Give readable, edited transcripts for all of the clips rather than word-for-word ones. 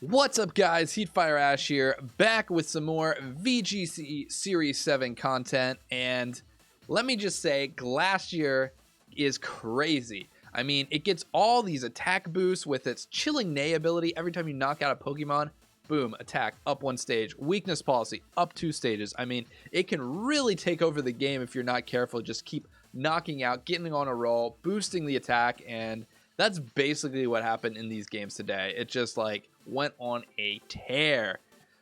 What's up, guys? Heatfireash here, back with some more VGC Series 7 content, and let me just say, GLASTRIER is crazy. I mean, it gets all these attack boosts with its Chilling Neigh ability. Every time you knock out a Pokemon, boom, attack, up one stage. Weakness policy, up 2 stages. I mean, it can really take over the game if you're not careful. Just keep knocking out, getting on a roll, boosting the attack, and that's basically what happened in these games today. It just like went on a tear.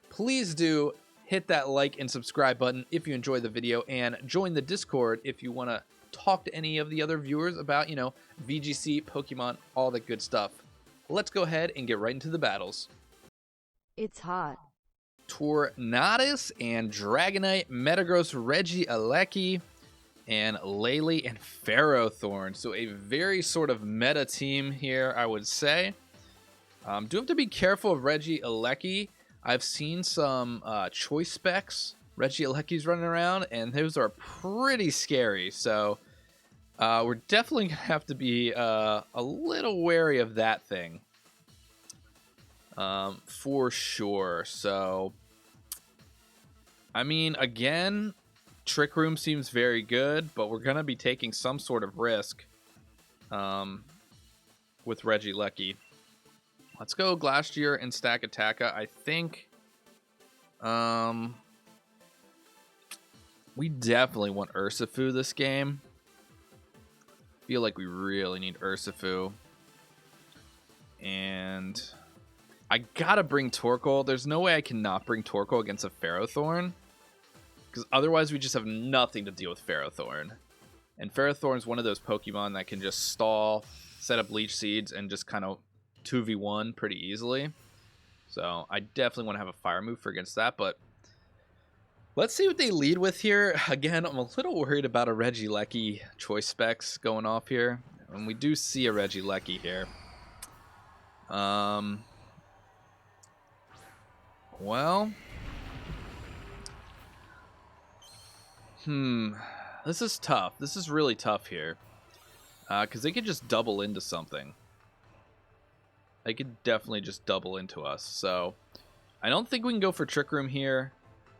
Please do hit that like and subscribe button if you enjoyed the video, and join the Discord if you want to talk to any of the other viewers about, you know, VGC, Pokemon, all that good stuff. Let's go ahead and get right into the battles. It's hot. Tornadus and Dragonite, Metagross, Regieleki, and Lele and Ferrothorn. So a very sort of meta team here, I would say. Do have to be careful of Regieleki. I've seen some choice specs. Regieleki's running around, and those are pretty scary. So we're definitely going to have to be a little wary of that thing. For sure. So, I mean, again, Trick Room seems very good, but we're going to be taking some sort of risk with Regieleki. Let's go GLASTRIER and stakataka. I think we definitely want Urshifu this game. Feel like we really need Urshifu. And I gotta bring Torkoal. There's no way I cannot bring Torkoal against a Ferrothorn, because otherwise we just have nothing to deal with Ferrothorn. And Ferrothorn is one of those Pokemon that can just stall, set up Leech Seeds, and just kind of 2v1 pretty easily. So I definitely want to have a fire move for against that, but let's see what they lead with here. Again, I'm a little worried about a Regieleki choice specs going off here, and we do see a Regieleki here. Well, this is tough. This is really tough here, because they could just double into something. They could definitely just double into us. So I don't think we can go for Trick Room here.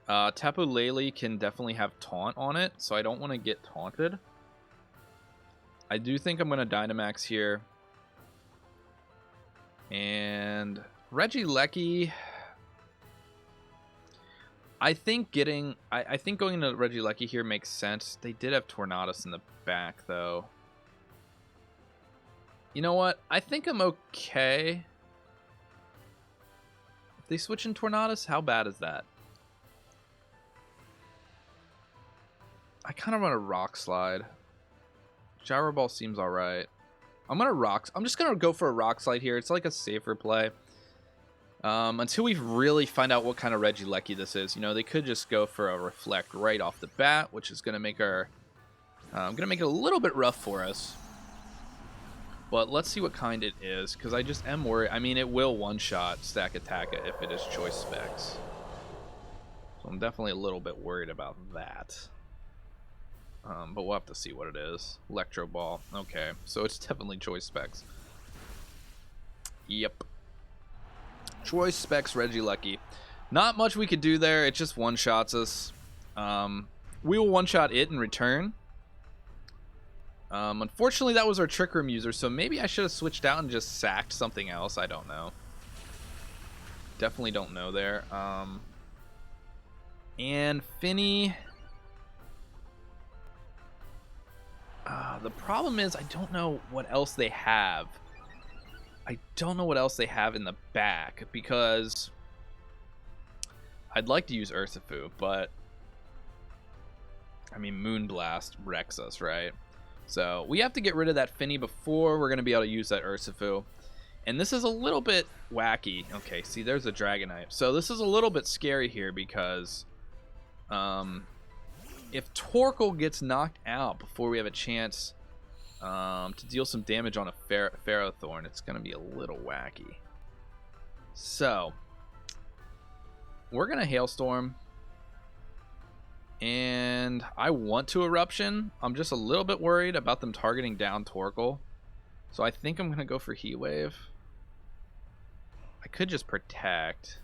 Tapu Lele can definitely have Taunt on it, so I don't want to get taunted. I do think I'm going to Dynamax here. And Regieleki, I think going into Regieleki here makes sense. They did have Tornadus in the back, though. You know what? I think I'm okay. If they switch in Tornadus, how bad is that? I kind of want a Rock Slide. Gyro Ball seems alright. I'm just gonna go for a Rock Slide here. It's like a safer play. Until we really find out what kind of Regieleki this is. You know, they could just go for a Reflect right off the bat, which is gonna make our gonna make it a little bit rough for us. But let's see what kind it is, because I just am worried. I mean, it will one-shot stakataka if it is choice specs. So I'm definitely a little bit worried about that. But we'll have to see what it is. Electro Ball. Okay, so it's definitely choice specs. Yep. Choice specs Regieleki. Not much we could do there. It just one-shots us. We will one-shot it in return. Unfortunately, that was our Trick Room user, so maybe I should have switched out and just sacked something else. I don't know. Definitely don't know there. And Finny. The problem is I don't know what else they have. I don't know what else they have in the back, because I'd like to use Urshifu, but I mean, Moonblast wrecks us, right? So we have to get rid of that Finny before we're going to be able to use that Urshifu. And this is a little bit wacky. Okay, see, there's a Dragonite. So this is a little bit scary here, because if Torkoal gets knocked out before we have a chance to deal some damage on a Ferrothorn, it's going to be a little wacky. So we're going to Hailstorm. And I want to Eruption. I'm just a little bit worried about them targeting down Torkoal. So I think I'm going to go for Heat Wave. I could just protect,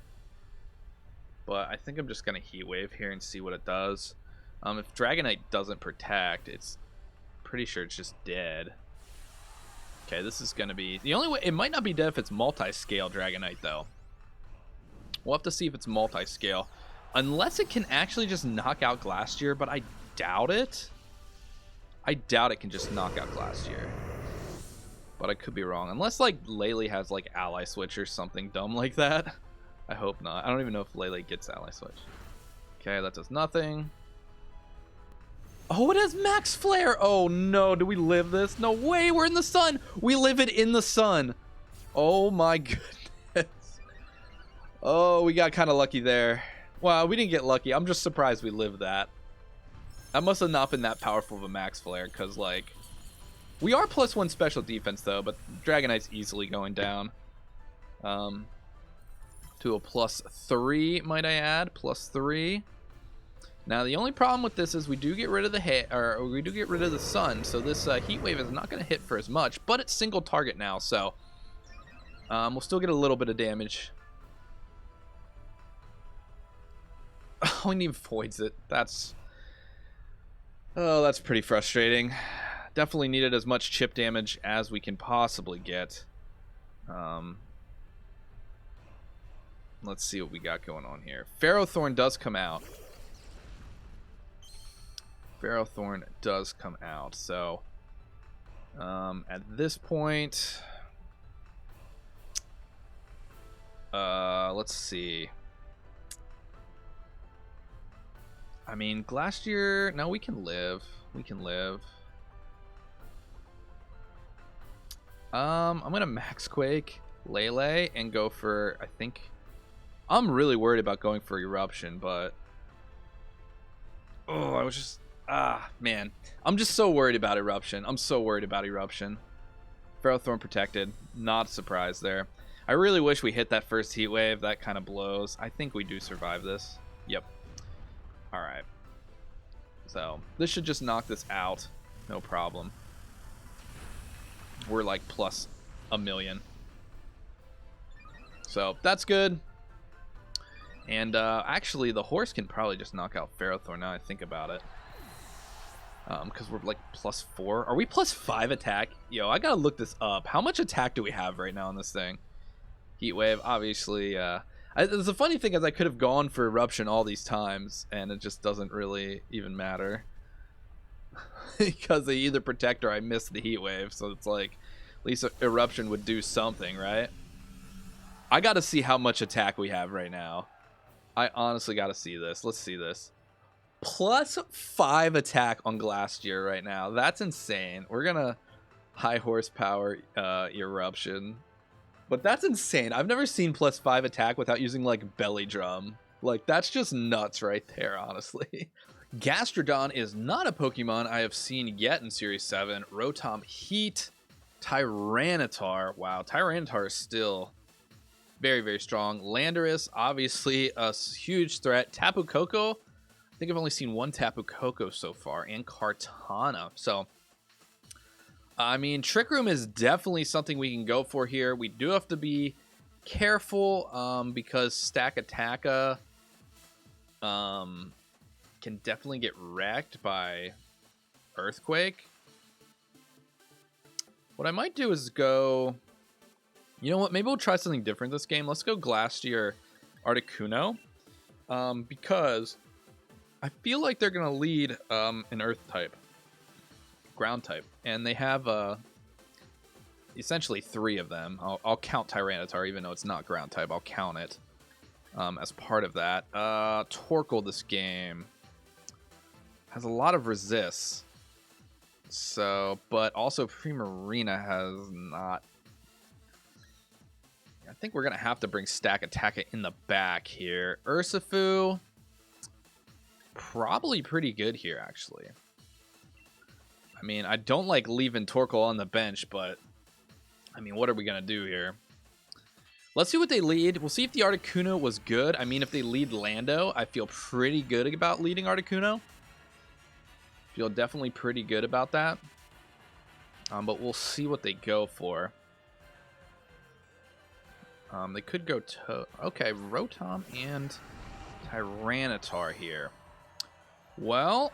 but I think I'm just gonna Heat Wave here and see what it does. If Dragonite doesn't protect, it's pretty sure it's just dead. Okay, this is gonna be the only way. It might not be dead if it's multi-scale Dragonite though. We'll have to see if it's multi-scale, unless it can actually just knock out Glastrier, but I doubt it. I doubt it can just knock out Glastrier. But I could be wrong. Unless, like, Lele has, like, Ally Switch or something dumb like that. I hope not. I don't even know if Lele gets Ally Switch. Okay, that does nothing. Oh, it has Max Flare! Oh, no. Do we live this? No way! We're in the sun! We live it in the sun! Oh, my goodness. Oh, we got kind of lucky there. Wow, we didn't get lucky. I'm just surprised we lived that. That must have not been that powerful of a Max Flare, because, like... We are +1 special defense, though, but Dragonite's easily going down. To a +3, might I add. +3. Now, the only problem with this is we do get rid of the we do get rid of the sun, so this Heat Wave is not going to hit for as much, but it's single target now, so we'll still get a little bit of damage. Oh, and he voids it. That's pretty frustrating. Definitely needed as much chip damage as we can possibly get. Let's see what we got going on here. Ferrothorn does come out. Ferrothorn does come out. So, at this point, let's see. I mean, Glastrier, no, we can live. We can live. I'm gonna Max Quake Lele and go for, I think, I'm really worried about going for Eruption, but oh, I was just, man, I'm just so worried about Eruption. I'm so worried about Eruption. Ferrothorn protected, not surprised there. I really wish we hit that first Heat Wave. That kind of blows. I think we do survive this. Yep. All right. So this should just knock this out, no problem. We're like +1,000,000. So that's good. And actually, the horse can probably just knock out Ferrothorn now I think about it. Because we're like +4. Are we +5 attack? Yo, I gotta look this up. How much attack do we have right now on this thing? Heat Wave, obviously. The funny thing is I could have gone for Eruption all these times, and it just doesn't really even matter. Because they either protect or I miss the Heat Wave, so it's like at least Eruption would do something, right? I gotta see how much attack we have right now. I honestly gotta see this. Let's see this. +5 attack on Glastrier right now. That's insane. We're gonna high horsepower Eruption, but that's insane. I've never seen +5 attack without using like Belly Drum. Like, that's just nuts right there, honestly. Gastrodon is not a Pokemon I have seen yet in Series 7. Rotom Heat. Tyranitar. Wow, Tyranitar is still very, very strong. Landorus, obviously a huge threat. Tapu Koko. I think I've only seen one Tapu Koko so far. And Kartana. So, I mean, Trick Room is definitely something we can go for here. We do have to be careful because Stakataka can definitely get wrecked by Earthquake. What I might do is go... You know what? Maybe we'll try something different this game. Let's go Glastrier Articuno. Because I feel like they're going to lead an Earth type. Ground type. And they have essentially 3 of them. I'll count Tyranitar, even though it's not ground type. I'll count it as part of that. Torkoal this game has a lot of resists. So, but also Primarina has not. I think we're going to have to bring Stakataka in the back here. Urshifu, probably pretty good here, actually. I mean, I don't like leaving Torkoal on the bench, but I mean, what are we going to do here? Let's see what they lead. We'll see if the Articuno was good. I mean, if they lead Lando, I feel pretty good about leading Articuno. Feel definitely pretty good about that. But we'll see what they go for. They could go to... Okay, Rotom and Tyranitar here. Well,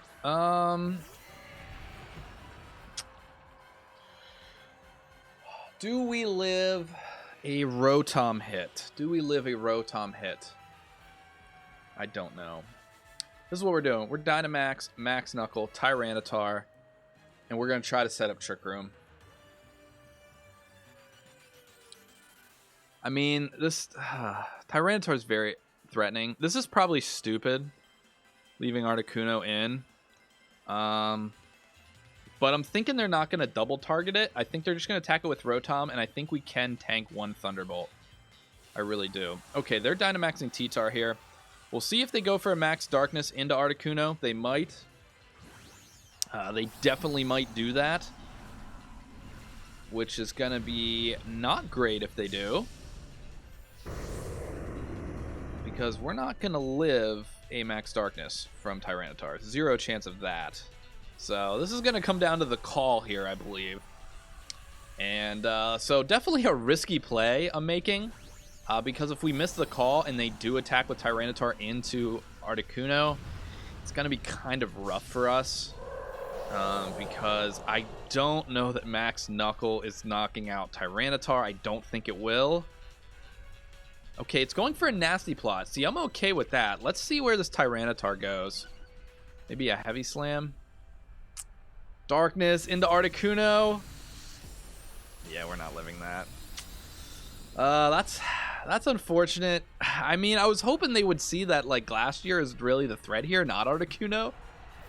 do we live a Rotom hit? Do we live a Rotom hit? I don't know. This is what we're doing. We're Dynamax, Max Knuckle, Tyranitar, and we're going to try to set up Trick Room. I mean, this Tyranitar is very threatening. This is probably stupid, leaving Articuno in. But I'm thinking they're not going to double target it. I think they're just going to attack it with Rotom, and I think we can tank one Thunderbolt. I really do. Okay, they're Dynamaxing T-Tar here. We'll see if they go for a Max Darkness into Articuno. They might. They definitely might do that, which is going to be not great if they do, because we're not going to live a Max Darkness from Tyranitar. Zero chance of that. So this is going to come down to the call here, I believe. And so definitely a risky play I'm making, because if we miss the call and they do attack with Tyranitar into Articuno, it's going to be kind of rough for us, because I don't know that Max Knuckle is knocking out Tyranitar. I don't think it will. Okay, it's going for a Nasty Plot. See, I'm okay with that. Let's see where this Tyranitar goes. Maybe a Heavy Slam. Darkness into Articuno. Yeah, we're not living that. That's unfortunate. I mean, I was hoping they would see that, like, Glastrier is really the threat here, not Articuno.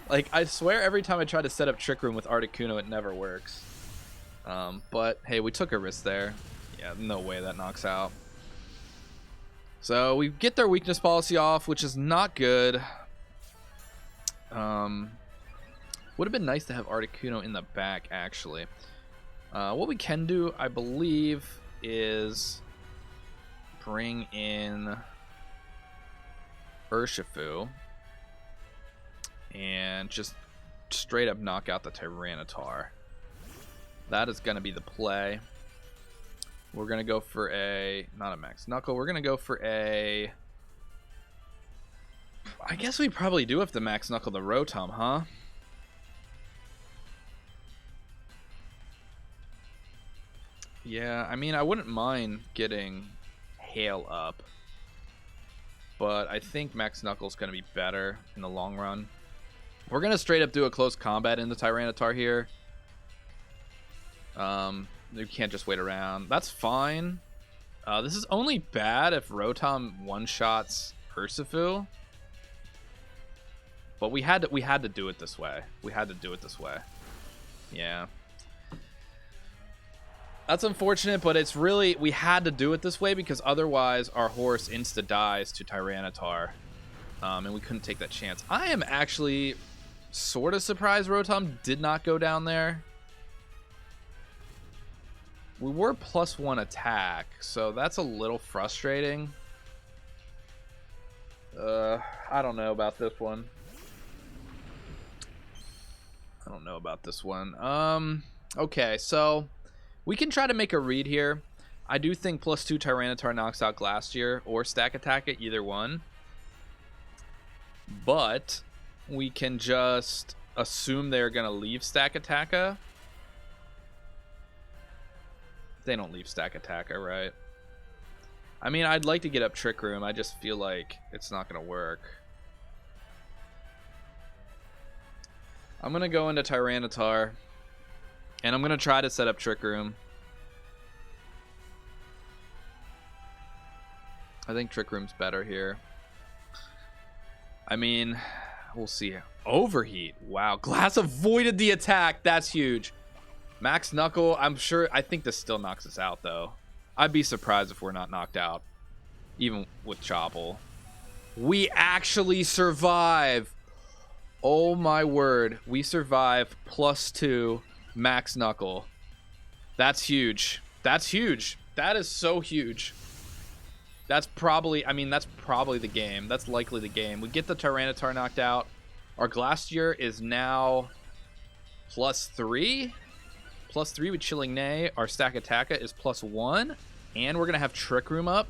Like, I swear every time I try to set up Trick Room with Articuno, it never works. But, hey, we took a risk there. Yeah, no way that knocks out. So we get their weakness policy off, which is not good. Would have been nice to have Articuno in the back, actually. What we can do, I believe, is bring in Urshifu and just straight up knock out the Tyranitar. That is going to be the play. We're going to go for a, not a Max Knuckle, we're going to go for a, I guess we probably do have to Max Knuckle the Rotom, huh? Yeah, I mean, I wouldn't mind getting Hail up, but I think Max Knuckle's going to be better in the long run. We're going to straight up do a close combat in the Tyranitar here. You can't just wait around. That's fine. This is only bad if Rotom one-shots Urshifu. But we had to do it this way. We had to do it this way. Yeah. That's unfortunate, but it's really, we had to do it this way because otherwise our horse insta-dies to Tyranitar. And we couldn't take that chance. I am actually sort of surprised Rotom did not go down there. We were +1 attack, so that's a little frustrating. I don't know about this one. I don't know about this one. Okay, so we can try to make a read here. I do think +2 Tyranitar knocks out Glastrier or Stakataka, either one. But we can just assume they're going to leave Stakataka. They don't leave Stakataka, right? I mean, I'd like to get up Trick Room. I just feel like it's not going to work. I'm going to go into Tyranitar, and I'm going to try to set up Trick Room. I think Trick Room's better here. I mean, we'll see. Overheat. Wow. Glass avoided the attack. That's huge. Max Knuckle, I think this still knocks us out, though. I'd be surprised if we're not knocked out, even with Chople. We actually survive. Oh, my word. We survive +2 Max Knuckle. That's huge. That's huge. That is so huge. That's probably, I mean, that's probably the game. That's likely the game. We get the Tyranitar knocked out. Our Glastrier is now +3. +3 with Chilling Neigh. Our Stakataka is +1. And we're going to have Trick Room up.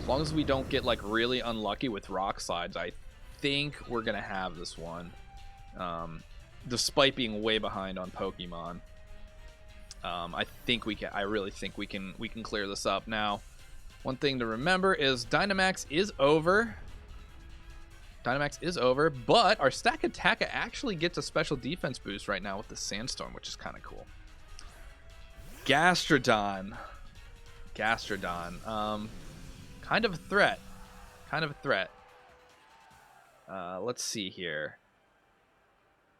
As long as we don't get, like, really unlucky with Rock Slides, I think we're going to have this one. Despite being way behind on Pokemon. I think we can. I really think we can clear this up. Now, one thing to remember is Dynamax is over. Dynamax is over, but our Stakataka actually gets a special defense boost right now with the Sandstorm, which is kind of cool. Gastrodon. Kind of a threat. Let's see here.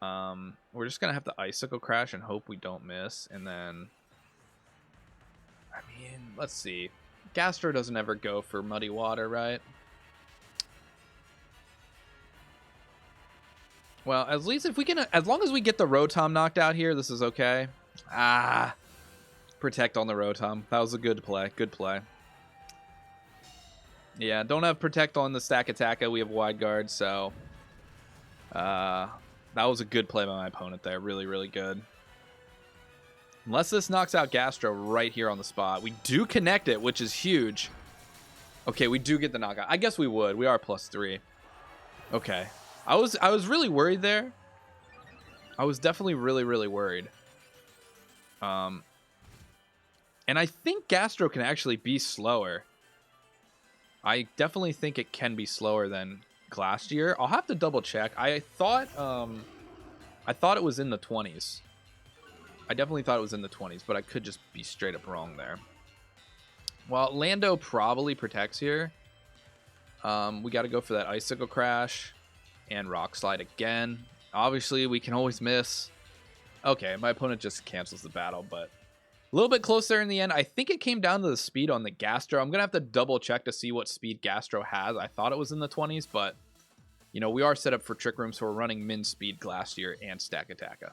We're just gonna have to Icicle Crash and hope we don't miss, and then, I mean, let's see. Gastro doesn't ever go for Muddy Water, right? Well, at least if we can, as long as we get the Rotom knocked out here, this is okay. Protect on the Rotom. That was a good play. Yeah, don't have Protect on the Stakataka. We have Wide Guard, so that was a good play by my opponent there. Really, really good. Unless this knocks out Gastro right here on the spot. We do connect it, which is huge. Okay, we do get the knockout. I guess we would. We are +3. Okay. I was really worried there. I was definitely really, really worried. And I think Gastro can actually be slower. I definitely think it can be slower than Glastrier. I'll have to double check. I thought it was in the 20s. I definitely thought it was in the 20s, but I could just be straight up wrong there. Well, Lando probably protects here. We got to go for that Icicle Crash and Rock Slide again. Obviously, we can always miss. Okay, my opponent just cancels the battle, but a little bit closer in the end. I think it came down to the speed on the Gastro. I'm going to have to double check to see what speed Gastro has. I thought it was in the 20s, but, you know, we are set up for Trick Room, so we're running min speed Glastrier and Stakataka.